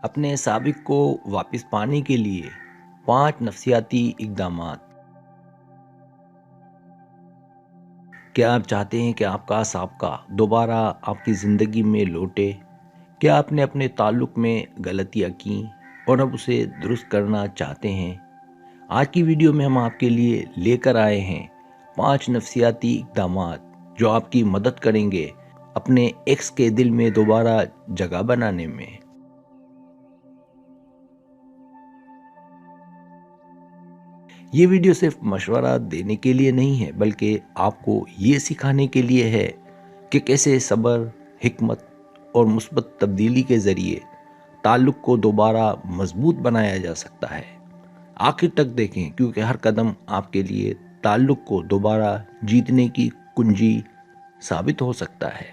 اپنے سابق کو واپس پانے کے لیے 5 نفسیاتی اقدامات۔ کیا آپ چاہتے ہیں کہ آپ کا سابقہ دوبارہ آپ کی زندگی میں لوٹے؟ کیا آپ نے اپنے تعلق میں غلطیاں کیں اور اب اسے درست کرنا چاہتے ہیں؟ آج کی ویڈیو میں ہم آپ کے لیے لے کر آئے ہیں 5 نفسیاتی اقدامات جو آپ کی مدد کریں گے اپنے ایکس کے دل میں دوبارہ جگہ بنانے میں۔ یہ ویڈیو صرف مشورہ دینے کے لیے نہیں ہے بلکہ آپ کو یہ سکھانے کے لیے ہے کہ کیسے صبر، حکمت اور مثبت تبدیلی کے ذریعے تعلق کو دوبارہ مضبوط بنایا جا سکتا ہے۔ آخر تک دیکھیں کیونکہ ہر قدم آپ کے لیے تعلق کو دوبارہ جیتنے کی کنجی ثابت ہو سکتا ہے۔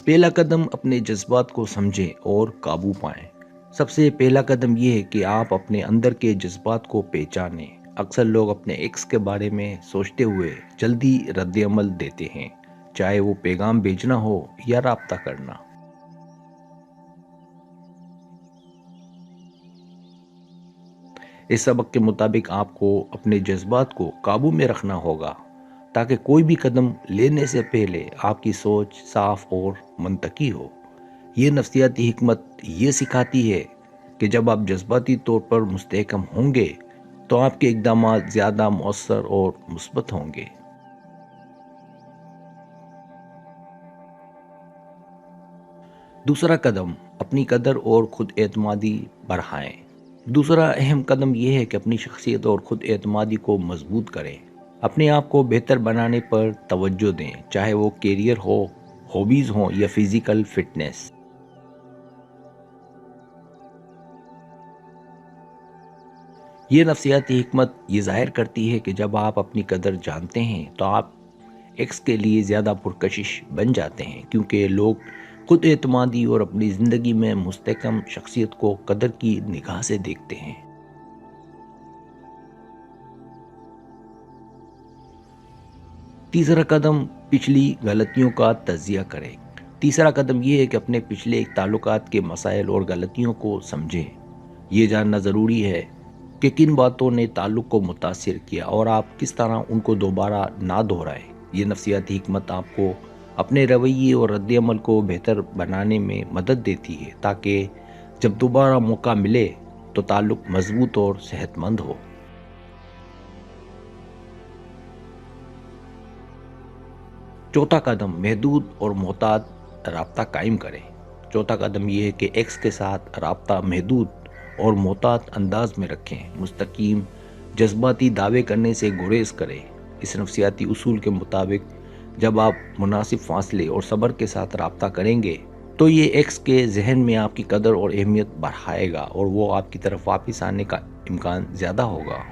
پہلا قدم اپنے جذبات کو سمجھیں اور قابو پائیں۔ سب سے پہلا قدم یہ ہے کہ آپ اپنے اندر کے جذبات کو پہچانیں۔ اکثر لوگ اپنے ایکس کے بارے میں سوچتے ہوئے جلدی رد عمل دیتے ہیں، چاہے وہ پیغام بھیجنا ہو یا رابطہ کرنا۔ اس سبق کے مطابق آپ کو اپنے جذبات کو قابو میں رکھنا ہوگا تاکہ کوئی بھی قدم لینے سے پہلے آپ کی سوچ صاف اور منطقی ہو۔ یہ نفسیاتی حکمت یہ سکھاتی ہے کہ جب آپ جذباتی طور پر مستحکم ہوں گے تو آپ کے اقدامات زیادہ مؤثر اور مثبت ہوں گے۔ دوسرا قدم اپنی قدر اور خود اعتمادی بڑھائیں۔ دوسرا اہم قدم یہ ہے کہ اپنی شخصیت اور خود اعتمادی کو مضبوط کریں۔ اپنے آپ کو بہتر بنانے پر توجہ دیں، چاہے وہ کیریئر ہو، ہابیز ہوں یا فزیکل فٹنس۔ یہ نفسیاتی حکمت یہ ظاہر کرتی ہے کہ جب آپ اپنی قدر جانتے ہیں تو آپ ایکس کے لیے زیادہ پرکشش بن جاتے ہیں، کیونکہ لوگ خود اعتمادی اور اپنی زندگی میں مستحکم شخصیت کو قدر کی نگاہ سے دیکھتے ہیں۔ تیسرا قدم پچھلی غلطیوں کا تجزیہ کریں۔ تیسرا قدم یہ ہے کہ اپنے پچھلے تعلقات کے مسائل اور غلطیوں کو سمجھیں۔ یہ جاننا ضروری ہے کہ کن باتوں نے تعلق کو متاثر کیا اور آپ کس طرح ان کو دوبارہ نہ دہرائیں۔ یہ نفسیاتی حکمت آپ کو اپنے رویے اور رد عمل کو بہتر بنانے میں مدد دیتی ہے تاکہ جب دوبارہ موقع ملے تو تعلق مضبوط اور صحت مند ہو۔ چوتھا قدم محدود اور محتاط رابطہ قائم کریں۔ چوتھا قدم یہ ہے کہ ایکس کے ساتھ رابطہ محدود اور محتاط انداز میں رکھیں۔ مستقیم جذباتی دعوے کرنے سے گریز کریں۔ اس نفسیاتی اصول کے مطابق جب آپ مناسب فاصلے اور صبر کے ساتھ رابطہ کریں گے تو یہ ایکس کے ذہن میں آپ کی قدر اور اہمیت بڑھائے گا اور وہ آپ کی طرف واپس آنے کا امکان زیادہ ہوگا۔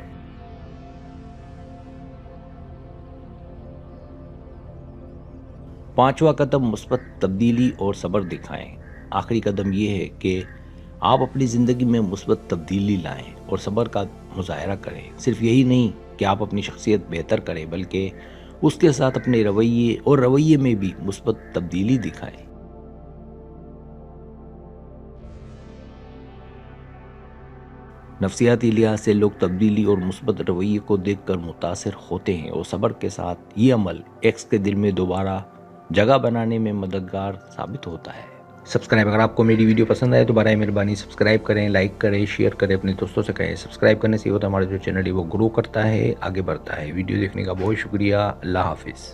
پانچواں قدم مثبت تبدیلی اور صبر دکھائیں۔ آخری قدم یہ ہے کہ آپ اپنی زندگی میں مثبت تبدیلی لائیں اور صبر کا مظاہرہ کریں۔ صرف یہی نہیں کہ آپ اپنی شخصیت بہتر کریں بلکہ اس کے ساتھ اپنے رویے میں بھی مثبت تبدیلی دکھائیں۔ نفسیاتی لحاظ سے لوگ تبدیلی اور مثبت رویے کو دیکھ کر متاثر ہوتے ہیں اور صبر کے ساتھ یہ عمل ایکس کے دل میں دوبارہ جگہ بنانے میں مددگار ثابت ہوتا ہے۔ اگر آپ کو میری ویڈیو پسند آئے تو برائے مہربانی سبسکرائب کریں، لائک کریں، شیئر کریں، اپنے دوستوں سے کہیں۔ سبسکرائب کرنے سے یہ ہوتا ہے ہمارا جو چینل ہے وہ گرو کرتا ہے، آگے بڑھتا ہے۔ ویڈیو دیکھنے کا بہت شکریہ۔ اللہ حافظ۔